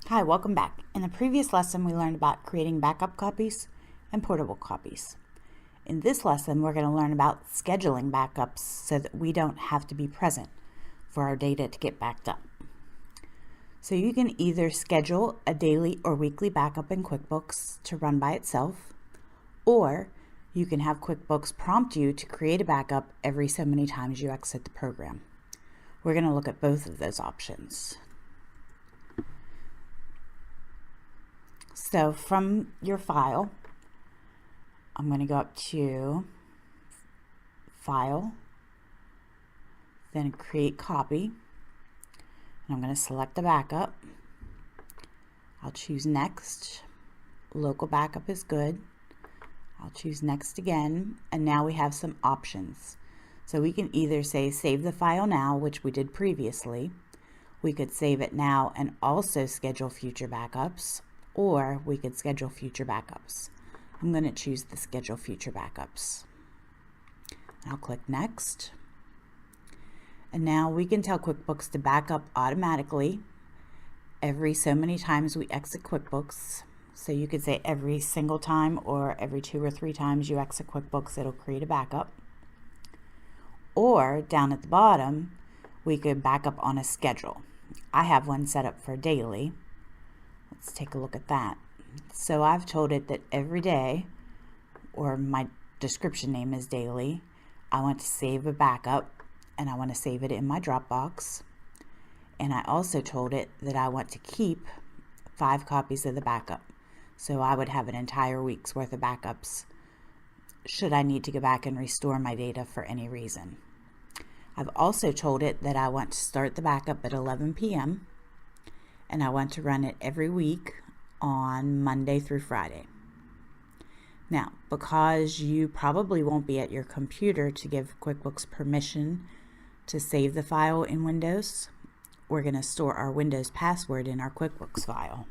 Hi, welcome back. In the previous lesson, we learned about creating backup copies and portable copies. In this lesson, we're going to learn about scheduling backups so that we don't have to be present for our data to get backed up. So you can either schedule a daily or weekly backup in QuickBooks to run by itself, or you can have QuickBooks prompt you to create a backup every so many times you exit the program. We're going to look at both of those options. So from your file, I'm going to go up to File, then Create Copy, and I'm going to select the backup. I'll choose Next. Local backup is good. I'll choose Next again, and now we have some options. So we can either say Save the file now, which we did previously. We could save it now and also schedule future backups, or we could schedule future backups. I'm going to choose the Schedule Future Backups. I'll click Next. And now we can tell QuickBooks to back up automatically every so many times we exit QuickBooks. So you could say every single time or every 2 or 3 times you exit QuickBooks, it'll create a backup. Or down at the bottom, we could back up on a schedule. I have one set up for daily. Let's take a look at that. So I've told it that every day, or my description name is daily, I want to save a backup and I want to save it in my Dropbox. And I also told it that I want to keep 5 copies of the backup. So I would have an entire week's worth of backups should I need to go back and restore my data for any reason. I've also told it that I want to start the backup at 11 p.m. and I want to run it every week on Monday through Friday. Now, because you probably won't be at your computer to give QuickBooks permission to save the file in Windows, we're going to store our Windows password in our QuickBooks file.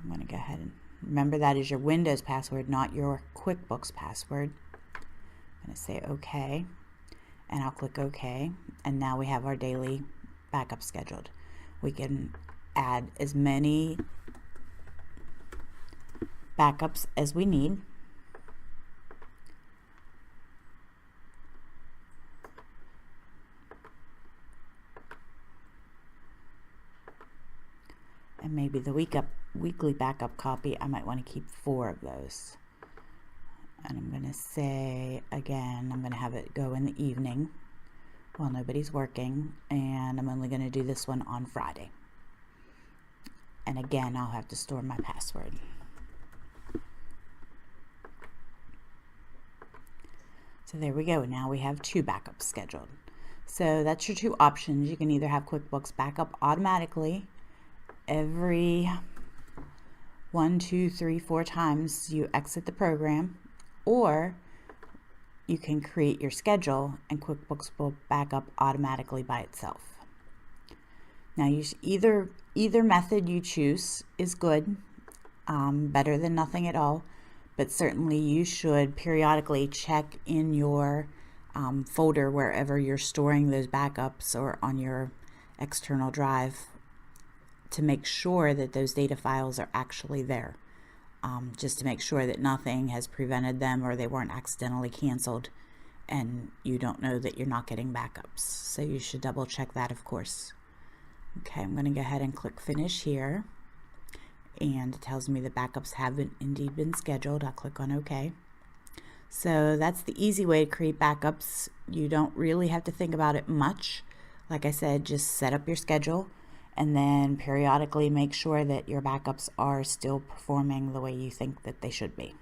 I'm going to go ahead and remember that is your Windows password, not your QuickBooks password. I'm going to say OK, and I'll click OK, and now we have our daily backup scheduled. We can add as many backups as we need. And maybe the weekly backup copy, I might want to keep 4 of those. And I'm going to say, again, I'm going to have it go in the evening while nobody's working, and I'm only going to do this one on Friday. And again, I'll have to store my password. So there we go. Now we have 2 backups scheduled. So that's your 2 options. You can either have QuickBooks backup automatically every 1, 2, 3, 4 times you exit the program, or you can create your schedule and QuickBooks will back up automatically by itself. Now, either method you choose is good, better than nothing at all, but certainly you should periodically check in your folder wherever you're storing those backups or on your external drive to make sure that those data files are actually there. Just to make sure that nothing has prevented them or they weren't accidentally canceled and you don't know that you're not getting backups. So you should double check that, of course. Okay, I'm going to go ahead and click Finish here, and it tells me the backups have indeed been scheduled. I'll click on OK. So that's the easy way to create backups. You don't really have to think about it much. Like I said, just set up your schedule and then periodically make sure that your backups are still performing the way you think that they should be.